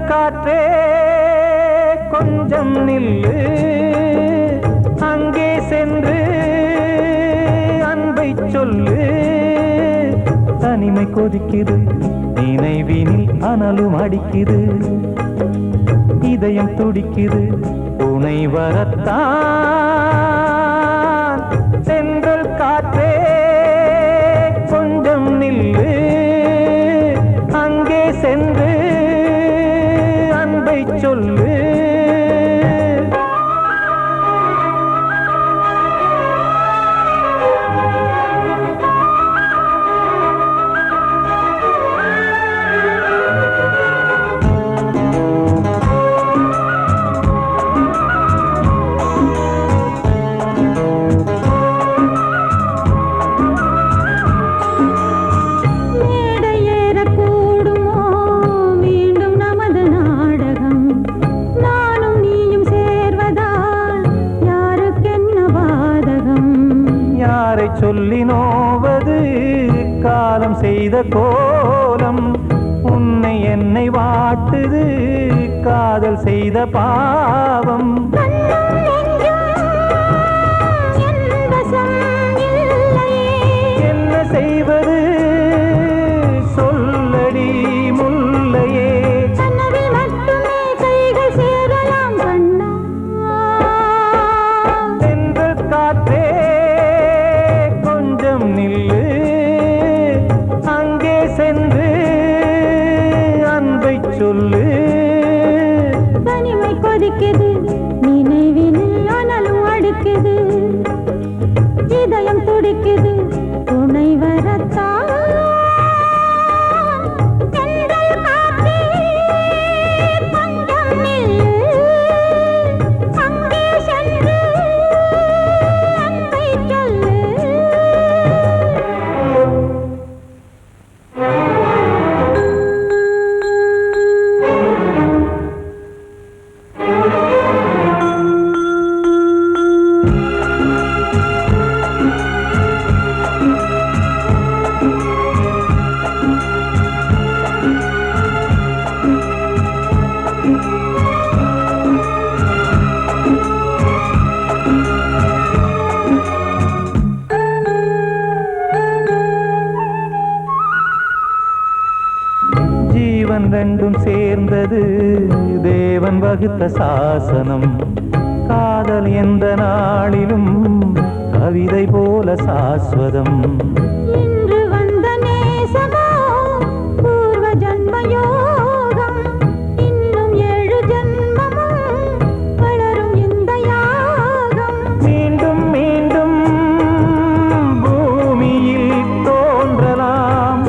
காற்றே கொஞ்சம் நில்லு, அங்கே சென்று அன்பை சொல்லு. தனிமை கொதிக்குது, நினைவினில் அனலும் அடிக்குது, இதயம் துடிக்குது துணை வரத்தான். சென்றல் காற்றே கொஞ்சம் நில்லு, அங்கே சென்று அன்பை சொல்லு. சொல்லி நோவது காலம் செய்த கோலம், உன்னை என்னை வாட்டுது காதல் செய்த பாவம். என்ன செய்வது சொல்லடி முல்லையே, சென்றல் காற்றே நில்லு, அங்கே சென்று அன்பை சொல்லு. தனிமை கொதிக்குது, நினைவினில் அனலும் அடிக்குது, இதயம் துடிக்குது துணை வரத்தான். ஜீவன் ரெண்டும் சேர்ந்தது தேவன் வகுத்த சாசனம். காதல் எந்த நாளிலும் கவிதை போல சாஸ்வதம். இன்று வந்த நேசமோ பூர்வ ஜன்ம யோகம், இன்னும் 7 ஜன்மமும் வளரும் இந்த யாகம். மீண்டும் மீண்டும் பூமியில் தோன்றலாம்,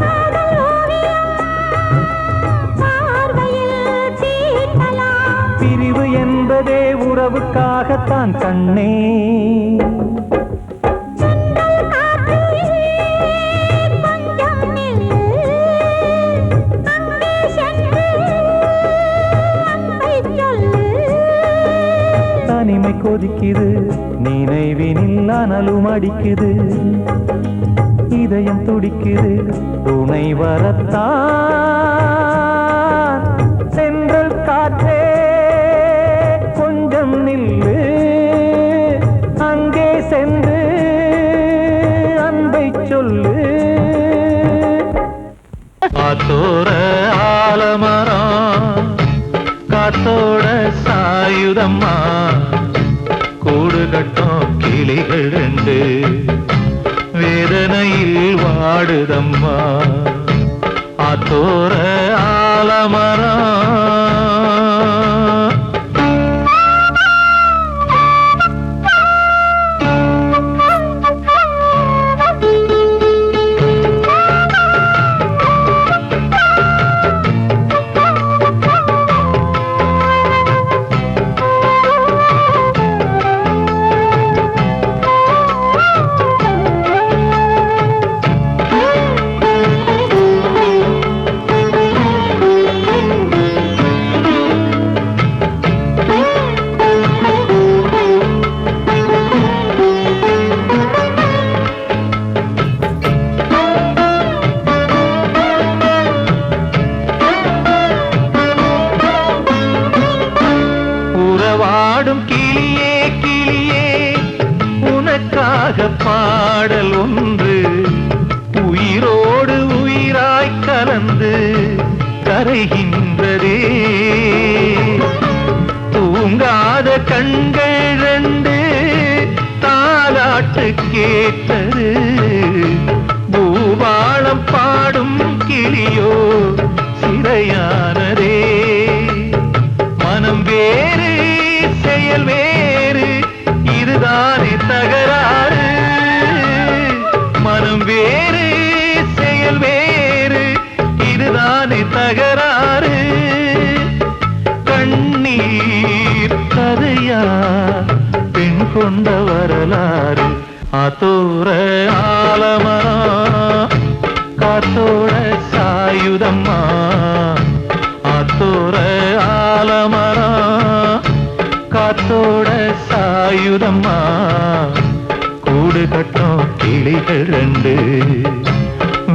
பிரிவு என்பதே உறவுக்காகத்தான் கண்ணே. தனிமை கொதிக்குது, நினைவினில் அனலும் அடிக்குது, இதயம் துடிக்குது துணை வரத்தான். சென்றல் காற்றே கொஞ்சம் நில்லு, அங்கே சென்று அன்பை சொல்லு. காத்தோர ஆலமரம் காத்தோட சாயுதம்மா, கூடு கட்டும் கிளிகள் 2 வேதனையில் வாடுதம்மா. ஆத்தோர ஆலமரம் பாடல் ஒன்று உயிரோடு உயிராய் கலந்து கரைகின்றதே. தூங்காத கண்கள் ரெண்டு தாலாட்டு கேட்டது. பூபாளம் பாடும் கிளியோ சிறையானதே. மனம் வேறு செயல் வேறு இதுதானே தகராறு. மனம் வேறு செயல் வேறு இதுதானே தகராறு. கண்ணீர் கதையா பெண் கொண்ட வரலாறு. ஆத்தோர ஆலமரம் காத்தோட சாயுதம்மா. ஆத்தோர ஆலமரம் காத்தோட சாயுதம்மா. கூடு கட்டும் கிளிகள் ரெண்டு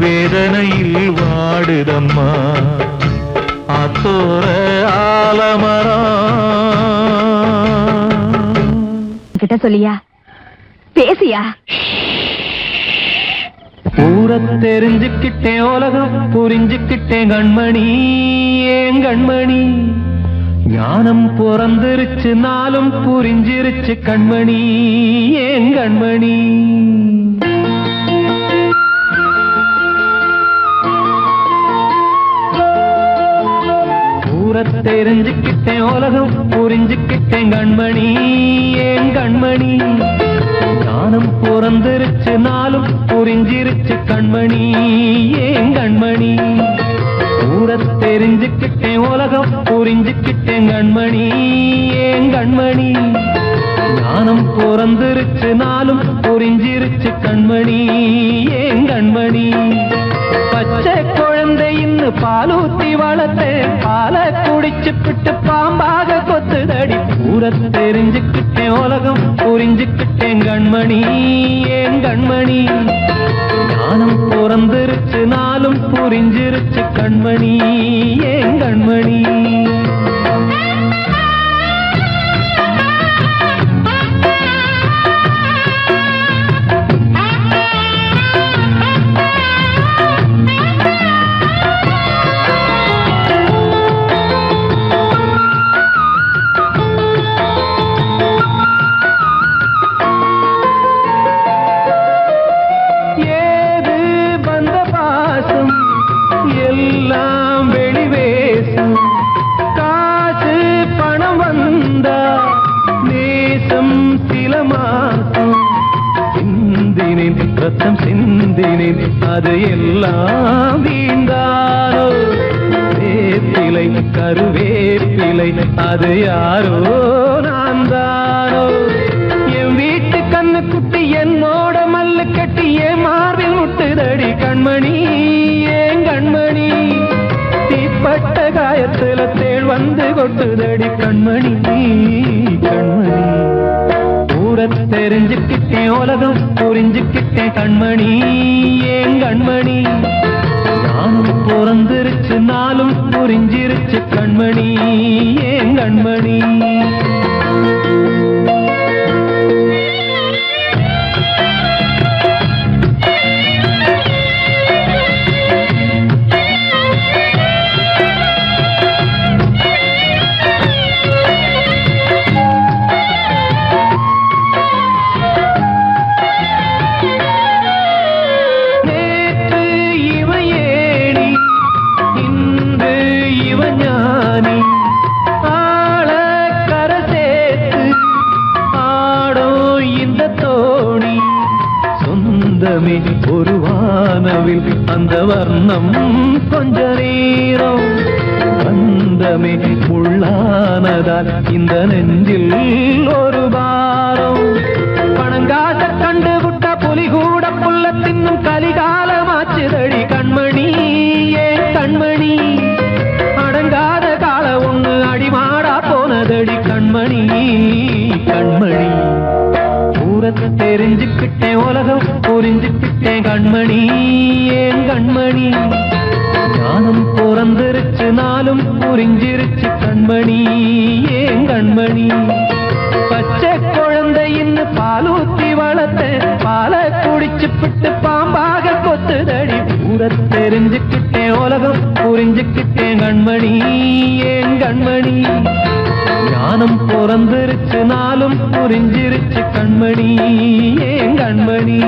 வேதனையில் வாடுதம்மா. ஆத்தோர ஆலமரம். கிட்ட சொல்லியா பேசியா? ஊரை தெரிஞ்சுக்கிட்டேன் உலகம் புரிஞ்சுக்கிட்டேன் கண்மணி ஏன் கண்மணி. ஞானம் பிறந்திருச்சு நாளும் புரிஞ்சிருச்சு கண்மணி ஏன் கண்மணி. ஊரை தெரிஞ்சுக்கிட்டேன் உலகம் புரிஞ்சுக்கிட்டேன் கண்மணி ஏன் கண்மணி. ஞானம் பிறந்திருச்சு நாளும் புரிஞ்சிருச்சு கண்மணி ஏன் கண்மணி. ஊரை தெரிஞ்சுக்கிட்டேன் உலகம் புரிஞ்சுக்கிட்டேன் கண்மணி ஏன் கண்மணி. ஞானம் பிறந்திருச்சு நாளும் புரிஞ்சிருச்சு கண்மணி ஏன் கண்மணி. பச்சை குழந்தை இன்னும் பாலூத்தி வளர்த்தேன் பாலை குடிச்சு பிட்டு பாம்பாக கொத்துதடி. ஊரை தெரிஞ்சுக்கிட்டேன் உலகம் புரிஞ்சுக்கிட்டேன் கண்மணி ஏன் கண்மணி. ஞானம் பிறந்திருச்சு நாளும் புரிஞ்சிருச்சு கண்மணி ஏன் கண்மணி. எல்லாம் வெளிவேசம் காசு பணம் வந்தா நேசம் சில மாசம். சிந்தினேன் ரத்தம் சிந்தினேன் அது எல்லாம் வீண்டாரோ. வேப்பிலை கருவேப்பிலை அது யாரோ நான் தானோ. என் வீட்டு கண்ணு குட்டி என்னோட மல்லு கட்டி என் மார்பில் முட்டுதடி கண்மணி ஏன் கண்மணி. தீப்பட்ட காயத்துல தேள் வந்து கொட்டுதடி கண்மணி கண்மணி. ஊரை தெரிஞ்சுக்கிட்டேன் உலகம் புரிஞ்சுக்கிட்டேன் கண்மணி ஏன் கண்மணி. ஞானம் பிறந்திருச்சு நாளும் புரிஞ்சிருச்சு கண்மணி ஏன் கண்மணி. ஒரு வானவில் அந்த வர்ணம் கொஞ்ச நேரம் பந்தமே உள்ளானதால் இந்த நெஞ்சில் ஒரு பாரம். பணங்காட்ட கண்டு விட்ட புலி கூட புல்ல தின்னும் கலிகாலமாச்சுதடி கண்மணி ஏன் கண்மணி. அடங்காத கால ஒண்ணு அடிமாடா போனதடி கண்மணி கண்மணி. ஊரை தெரிஞ்சுக்கிட்டேன் உலகம் புரிஞ்சுக்கிட்டேன் கண்மணி ஏன் கண்மணி. ஞானம் பிறந்திருச்சு நாளும் புரிஞ்சிருச்சு கண்மணி ஏன் கண்மணி. பச்சை குழந்தை இன்னும் பாலூத்தி வளர்த்தேன் பாலை தெரிஞ்சுக்கிட்டேன் உலகம் புரிஞ்சுக்கிட்டேன் கண்மணி ஏன் கண்மணி ஞானம் பிறந்திருச்சு நாளும் புரிஞ்சிருச்சு கண்மணி ஏன் கண்மணி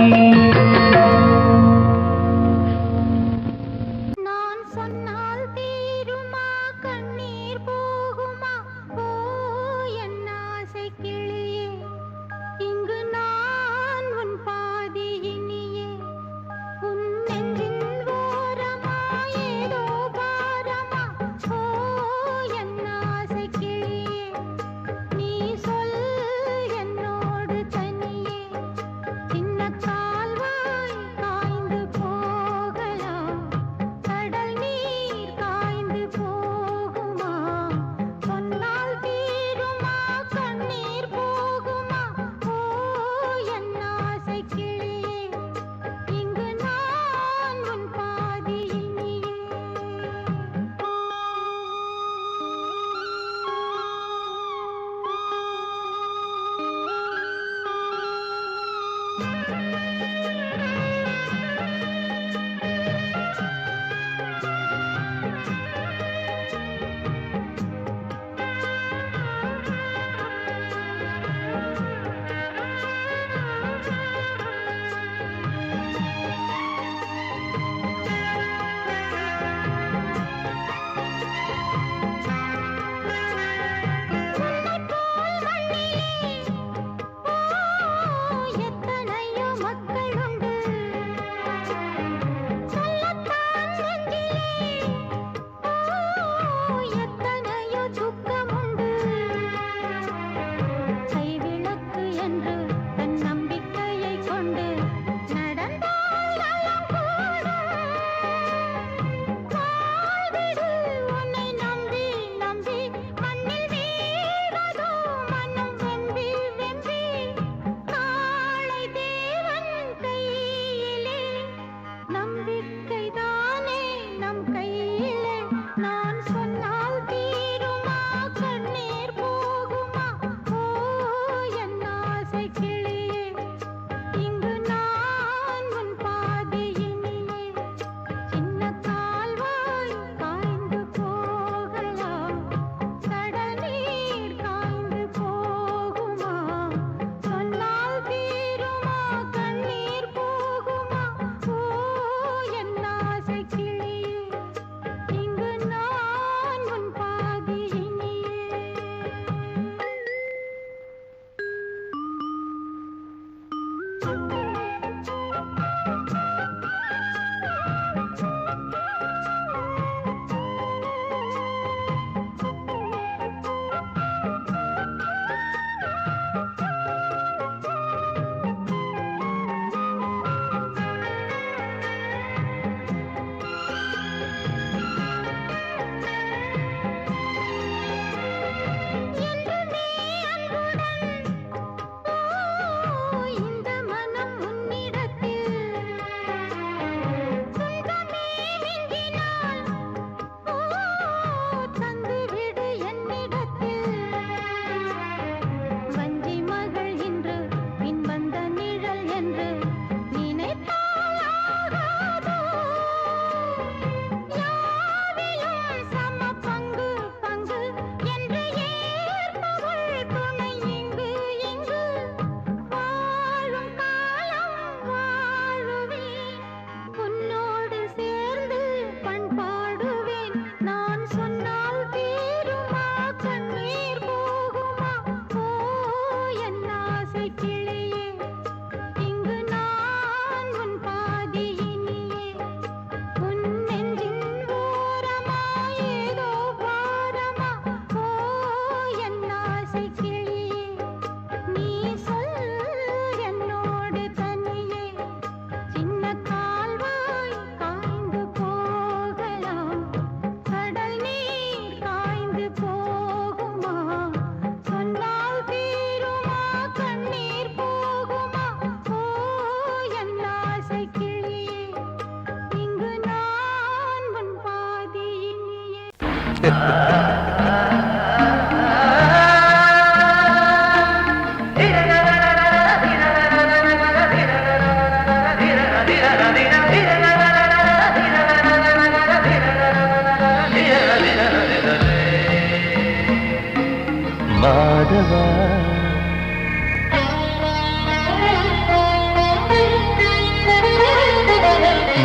மாதவா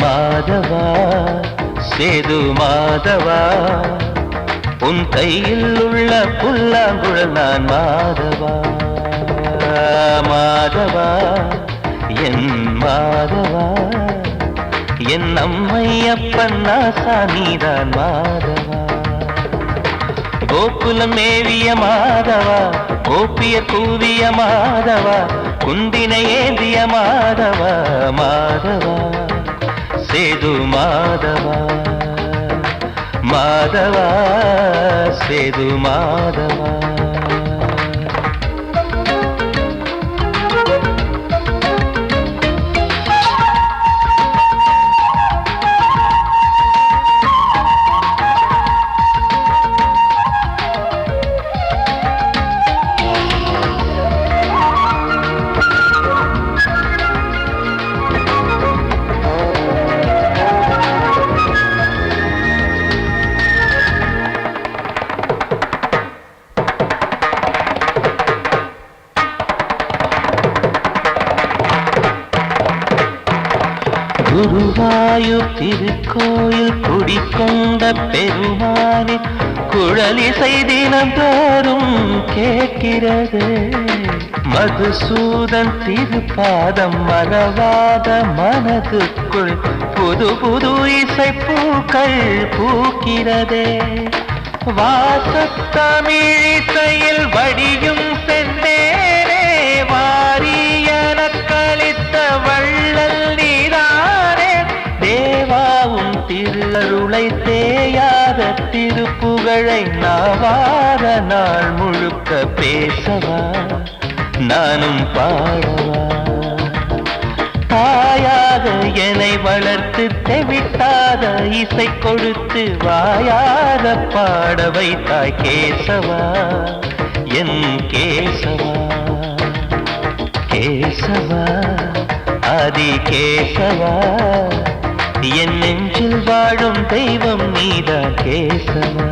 மாதவா சேது மாதவா உன் கையில் உள்ள புல்லாங்குழல் நான் மாதவா மாதவா என் மாதவா என் அம்மையப்பன் நாசானிதான் மாதவா கோகுலம் மேவிய மாதவா கோப்பிய கூவிய மாதவா குந்தினை ஏந்திய மாதவா மாதவா சேது மாதவா மாதவா சேது மாதவா குருவாயூர் திருக்கோயில் குடிக்கொண்ட பெருமானே குழலிசை தினந்தோறும் கேட்கிறது மதுசூதன் திருப்பாதம் மறவாத மனதுக்குள் புது புது இசைப்பூக்கள் பூக்கிறதே வாசத்தமிழிசையில் வடியும் செந்தேனே வாரியன கழித்த வள்ளல் நீதானே தேவாவும் திருஅருளை தேயாத திருப்புகழை நாவார நாள் முழுக்க பேசவா நானும் பாடவா தாயாக என்னை வளர்த்து தெவிட்டாத இசை கொடுத்து வாயார பாட வைத்தாய் கேசவா என் கேசவா கேசவா ஆதி கேசவா என் நெஞ்சில் வாழும் தெய்வம் நீதான் கேசவா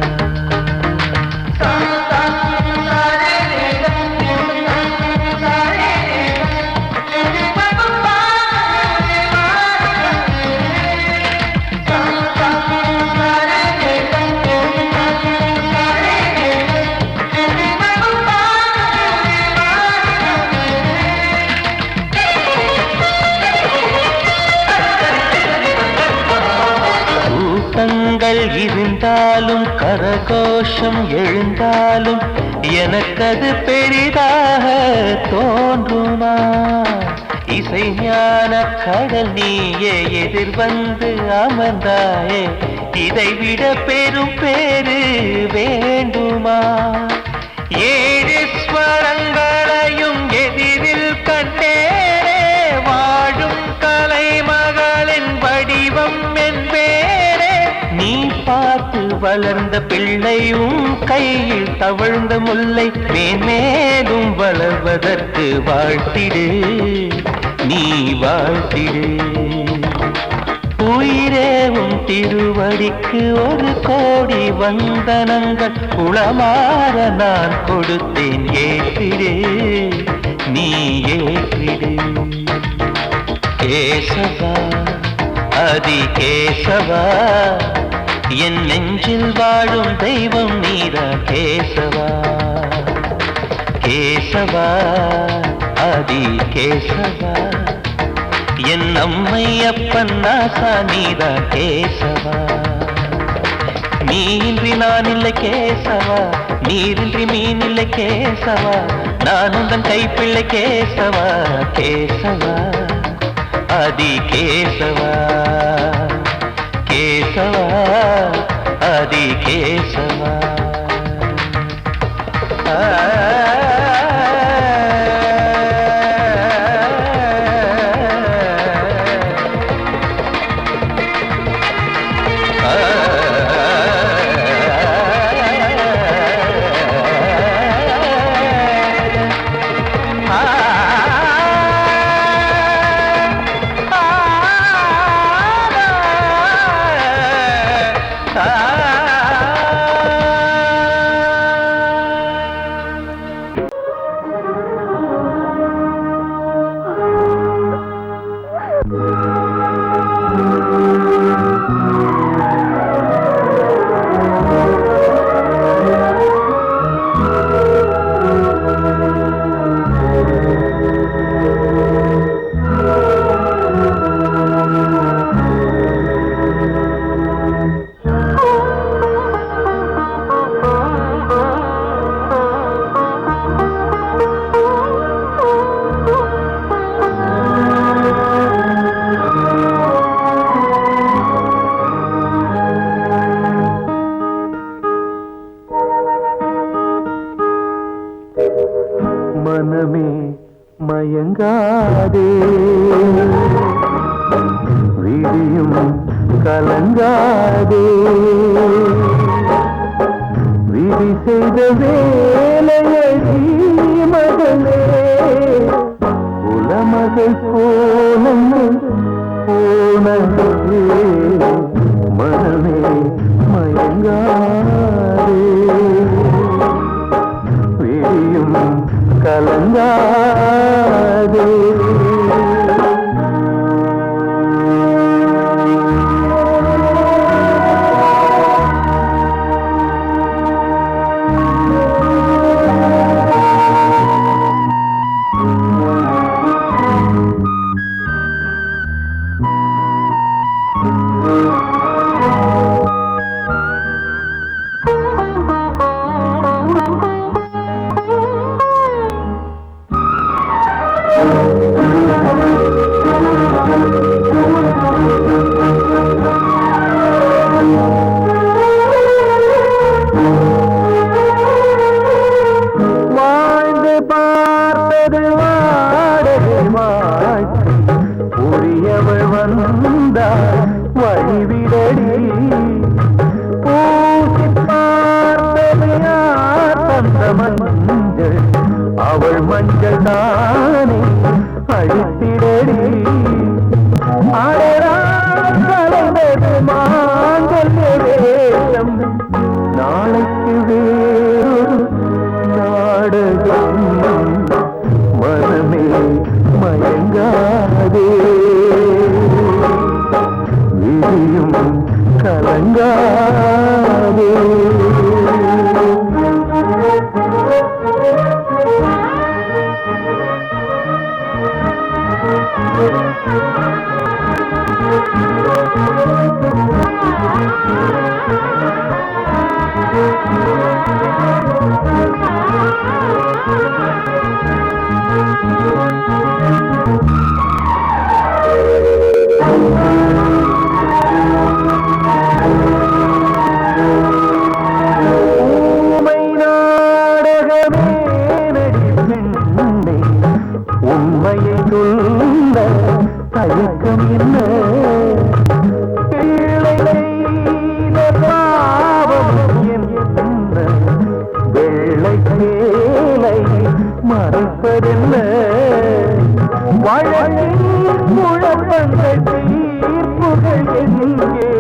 இருந்தாலும் கரகோஷம் எழுந்தாலும் எனக்கது பெரிதாக தோன்றுமா இசை ஞான கடல் நீயே எதிர்வந்து அமர்ந்தாயே இதைவிட பெரும் பேரு வேண்டுமா ஏழு ஸ்வரங்களையும் எதிரில் கண்டேனே வாழும் கலைமகளின் வடிவம் என்பேனே நீ பார்த்து வளர்ந்த பிள்ளையும் கையில் தவழ்ந்த முல்லை மேன்மேலும் வளர்வதற்கு வாழ்த்திடு நீ வாழ்த்திடு உயிரேவும் திருவடிக்கு ஒரு கோடி வந்தனங்கள் உளமாற நான் கொடுத்தேன் ஏற்றிடு நீ ஏற்றிடு கேசவா ஆதி கேசவா என் நெஞ்சில் வாழும் தெய்வம் நீதான் கேசவா கேசவா ஆதி கேசவா என் அம்மையப்பன் நாசா நீதான் கேசவா நீயின்றி நான் இல்லை கேசவா நீரின்றி மீன் இல்லை கேசவா நான் உந்தன் கைப்பிள்ளை கேசவா கேசவா ஆதி கேசவா கேசவா ஆதி கேசவா மனமே மயங்காதே விழியும் கலங்காதே விதி செய்த வேலையடி மகளே உலமகள் போனங்கள் போனே மனமே மயங்காதே விழியும் கலங்காதே அவள் மஞ்சள் தானே அழித்திடடி கலந்தது மாங்கல்ய வேஷம் நாளைக்கு வேறு நாடகம் மனமே மயங்காதே விழியும் கலங்காதே உண்மையை சொல்ல தயக்கம் என்ன பாவம் என்ன வெள்ளை சேலை மறைப்பதென்ன வழக்கில் குழப்பங்கள் தீர்ப்புகள் எங்கே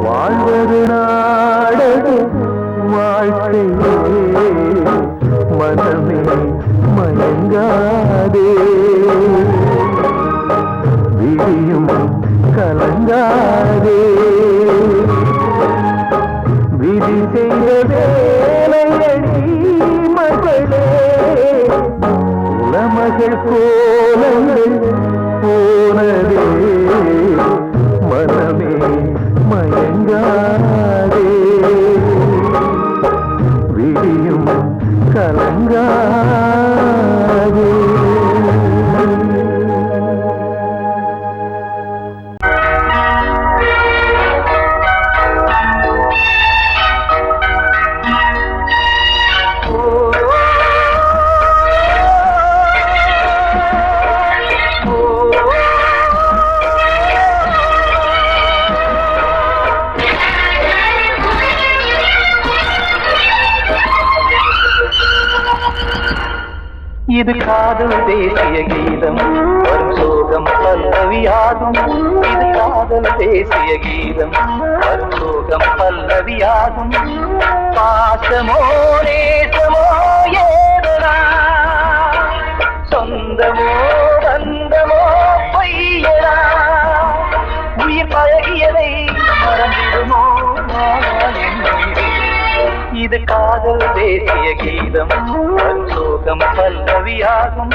வாழ்வது நாடக வாழ்க்கையே மனமே மயங்காதே விழியும் கலங்காதே விதி செய்த வேலையடி மகளே உலமகள் கோலங்கள் போனதே மனமே மயங்காதே விழியும் கலங்காதே இது காதல் தேசிய கீதம் வரும் சோகம் பல்லவியாகும் இது காதல் தேசிய கீதம் வரும் சோகம் பல்லவியாகும் பாசமோ நேசமோ ஏதனா சொந்தமோ பந்தமோ பொய்யடா உயிர் பழகியதை மறந்திடுமோ இது காதல் தேசிய கீதம் வரும் சோகம் பல்லவியாகும்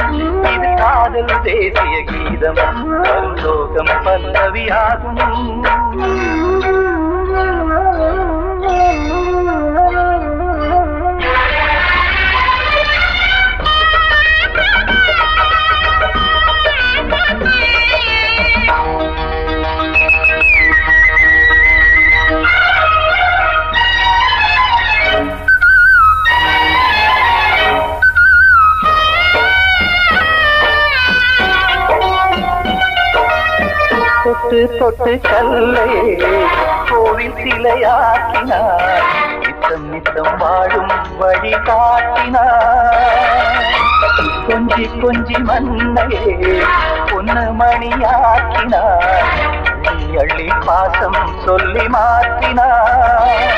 இது காதல் தேசிய கீதம் வரும் சோகம் பல்லவியாகும் தொட்டு கல்லையே கோவில் சிலையாக்கினார் நித்தம் நித்தம் வாழும் வழி காட்டினார் கொஞ்சி கொஞ்சி மண்ணையே பொன்னு மணியாக்கினார் அள்ளி அள்ளி பாசம் சொல்லி மாற்றினார்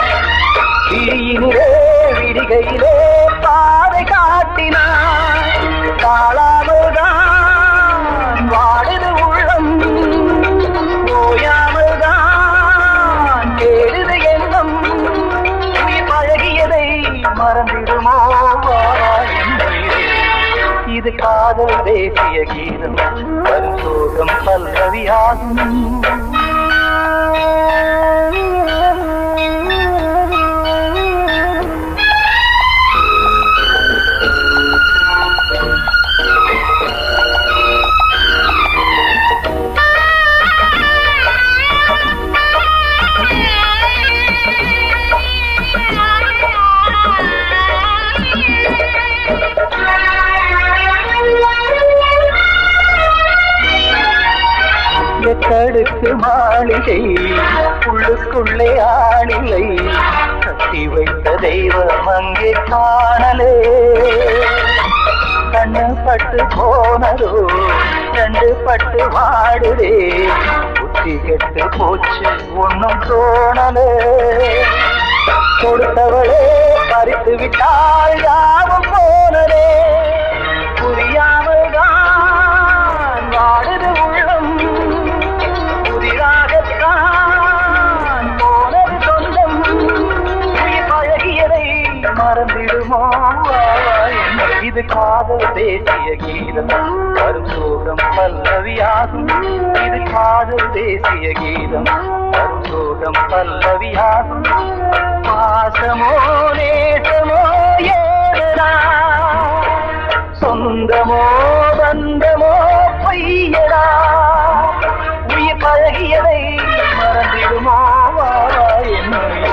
விழியினிலே விடிகையிலே பாதை காட்டினார் தாழாமல்தான் வாடுது உள்ளம் ஓயாமல்தான் தேடுது எண்ணம் உயிர் பழகியதை மறந்திடுமோ இது காதல் தேசிய கீதம் வரும் சோகம் பல்லவியாகும் எத்தடுக்கு மாளிகை உள்ளுக்குள்ளே ஆளிலை கட்டி வைத்த தெய்வம் அங்கே காணலே கண்ணு பட்டு போனதோ ரெண்டு பட்டு வாடுதே புத்தி கெட்டு போச்சு ஒன்னும் தோணலே கொடுத்தவளே பறித்து விட்டால் யாவும் போனதே புரியாமல் தான் வாடுது உள்ளம் புதிராகத்தான் போனது சொந்தம் உயிர் பழகியதை மறந்திடுமோ இது காதல் தேசிய கீதம் வரும் சோகம் பல்லவியாகும் இது காதல் தேசிய கீதம் வரும் சோகம் பல்லவியாகும் பாசமோ நேசமோ ஏதனா சொந்தமோ பந்தமோ பொய்யடா உயிர் பழகியதை மறந்திடுமோ என்னுடைய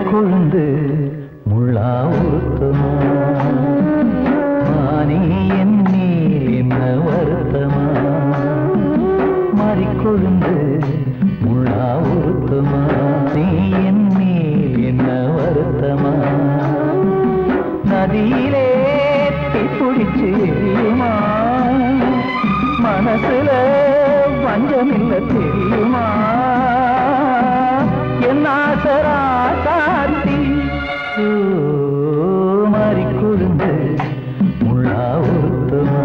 கொழுந்து முள்ளா உருத்தமா மானே என் மேல் என்ன வருத்தமா மாறிக்கொழுந்து முள்ளா உருத்தமா நீ என் மேல் என்ன வருத்தமா நதியிலே பிடிச்சு எரியுமா மனசுல வஞ்சமில்ல தெரியுமா என் ஆசரா காட்டி மாறிக்கொழுந்து முள்ளா உருத்தமா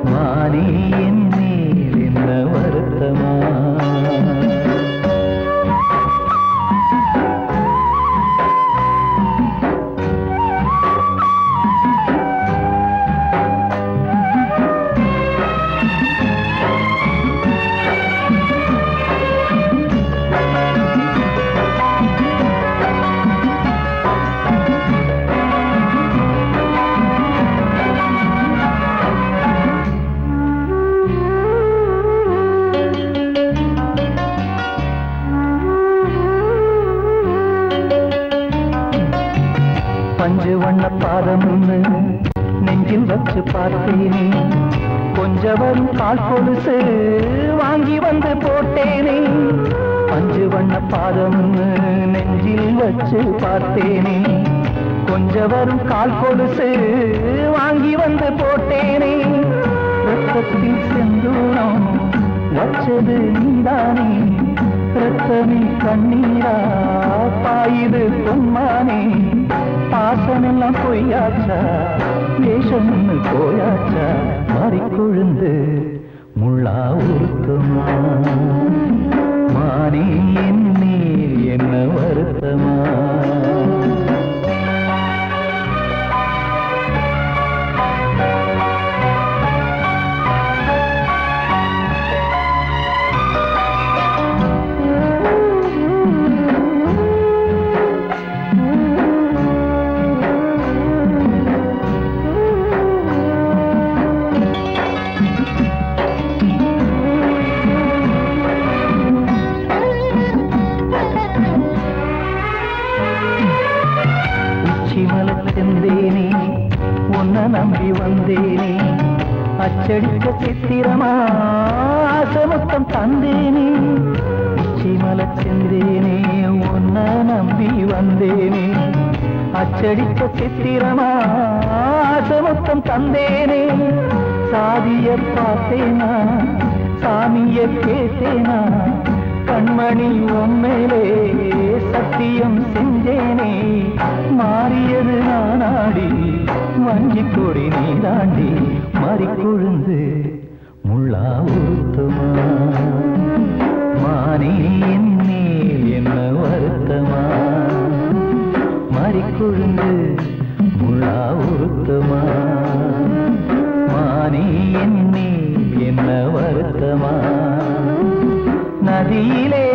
மானே என் மேல் என்ன வருத்தமா பஞ்சு வண்ண பாதம் நெஞ்சில் வச்சு பார்த்தேனே கொஞ்சம் வரும் கால் கொலுசு வாங்கி வந்து போட்டேனே பஞ்சு வண்ண பாதம் நெஞ்சில் வச்சு பார்த்தேனே கொஞ்சம் வரும் கால் கொலுசு வாங்கி வந்து போட்டேனே ரத்தத்தில் செந்தூரம் வச்சது நீதானே ரத்தமே கண்ணீரா பாயுது பொம்மானே பாசமெல்லாம் பொய்யாச்சா வேஷம்னு போயாச்சா மாறிக்கொழுந்து முள்ளா உருத்தமா மானே என் மேல் என்ன வருத்தமா அச்சடித்த சித்திரமா ஆசமுத்தம் தந்தேனே சிமல செந்தேனே உன்ன நம்பி வந்தேனே அச்சடித்த சித்திரமா ஆசமுத்தம் தந்தேனே சாதிய பார்த்தேனா சாமிய கேட்டேனா கண்மணி உம்மேலே சத்தியம் செஞ்சேனே மாறியது நானாடி வஞ்சி கொடி நீதாண்டி மறிக்கொழுந்து முள்ளா உருத்தமா மானே மேல் என்ன வருத்தமா மறிக்கொழுந்து முள்ளா உருத்தமா மானே மேல் என்ன வருத்தமா நதியிலே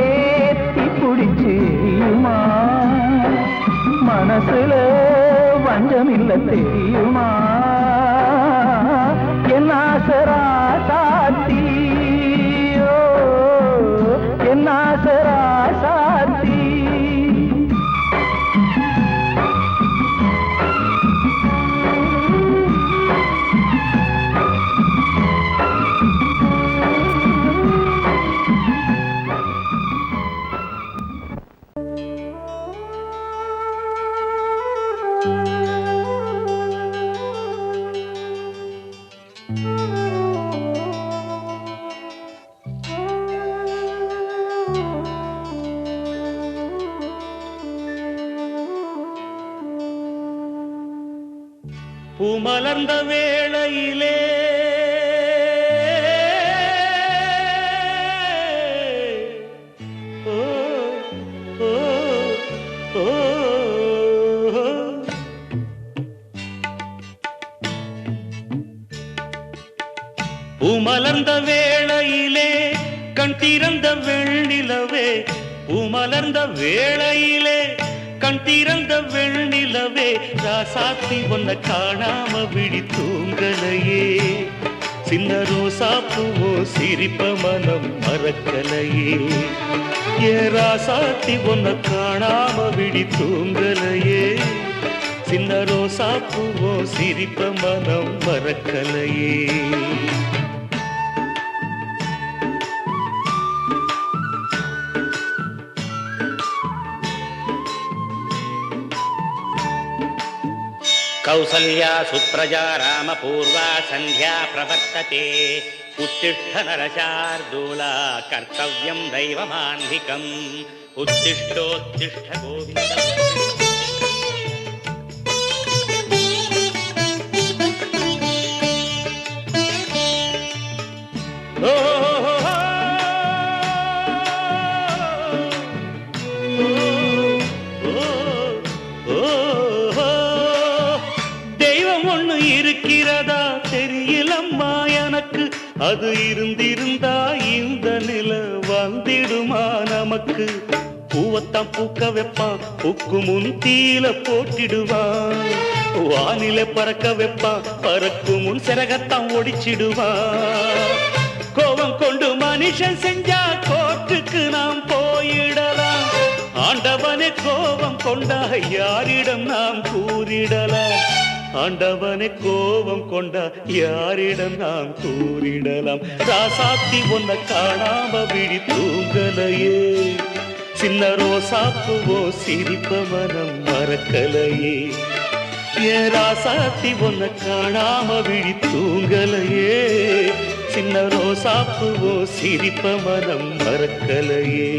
தீப்பிடிச்சுமா மனசுல வஞ்சமில்ல தெரியுமா என்ன ஆசரா சாத்தி என்ன ஆசரா சாத்தி பூமலர்ந்த வேளையிலே ஓ ஓ ஓ பூமலர்ந்த வேளையிலே கண் திறந்த வெண்ணிலவே பூமலர்ந்த வேளையிலே கண் திறந்த வெண்ணிலவே ராசாத்தி ஒன்ன காணாம விழி தூங்கலையே சின்ன ரோசா பூவோ சிரிப்ப மனம் மறக்கலையே ஏ ராசாத்தி ஒன்ன காணாம விழி தூங்கலையே சின்ன ரோசா பூவோ சிரிப்ப மனம் மறக்கலையே कौसल्या सुप्रजा रामपूर्वा संध्या प्रवर्तते उत्तिष्ठ नरशार्दूला कर्तव्यं दैवमान्धिकम् उत्तिष्ठोत्तिष्ठ गोविन्द இருக்கிறதா தெரியலம்மா எனக்கு அது இருந்திருந்தா இந்த நில வந்திடுமா நமக்கு பூவத்தான் பூக்க வைப்பான் பூக்கு முன் தீல போட்டிடுவான் வானில பறக்க வைப்பான் பறக்கும் முன் சிறகத்தான் ஒடிச்சிடுவான் கோபம் கொண்டு மனுஷன் செஞ்சா கோர்ட்டுக்கு நாம் போயிடலாம் ஆண்டவனே கோபம் கொண்டா யாரிடம் நாம் கூறிடலாம் ஆண்டவனை கோபம் கொண்டா யாரிடம் நாம் கூறிடலாம் ராசாத்தி ஒன்ன காணாம விழி தூங்கலையே சின்ன ரோசாப்புவோ சிரிப்ப மனம் மறக்கலையே ஏ ராசாத்தி ஒன்ன காணாம விழி தூங்கலையே சின்ன ரோசாப்புவோ சிரிப்ப மனம் மறக்கலையே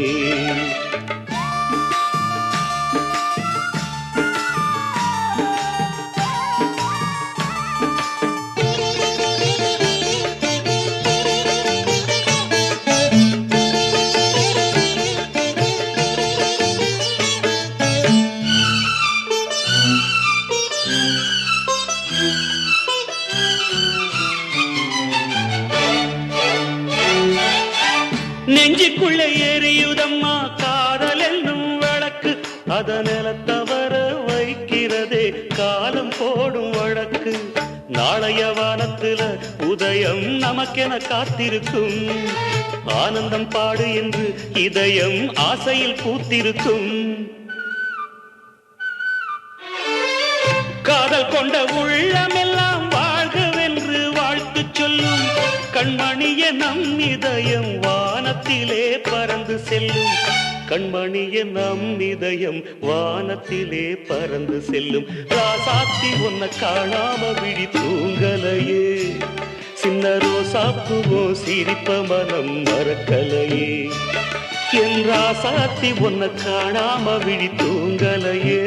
நெஞ்சுக்குள்ளே எரியுதம்மா காதல் என்னும் வழக்கு அத நிலத்தவர வைக்கிறதே காலம் போடும் வழக்கு நாளைய வானத்துல உதயம் நமக்கென காத்திருக்கும் ஆனந்தம் பாடு என்று இதயம் ஆசையில் பூத்திருக்கும் காதல் கொண்ட உள்ளமெல்லாம் வாழ்கவென்று வாழ்த்து சொல்லும் கண்மணிய நம் இதயம் வானத்திலே பறந்து செல்லும் கண்மணிய நம் இதயம் வானத்திலே பறந்து செல்லும் ராசாத்தி உன்னை காணாம விழி தூங்கலையே சின்ன ரோசாப்புவோ சிரிப்ப மனம் மறக்கலையே என் ராசாத்தி உன்னை காணாம விழி தூங்கலையே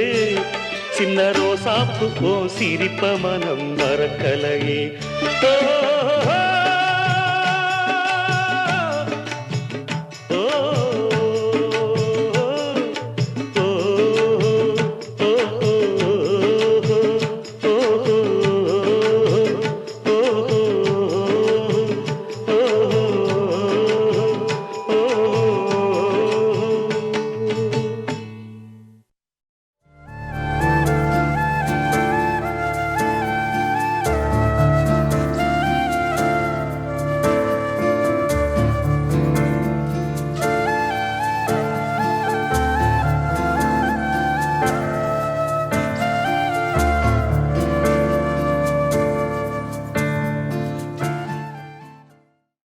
சின்ன ரோசாப்புவோ சிரிப்ப மனம் மறக்கலையே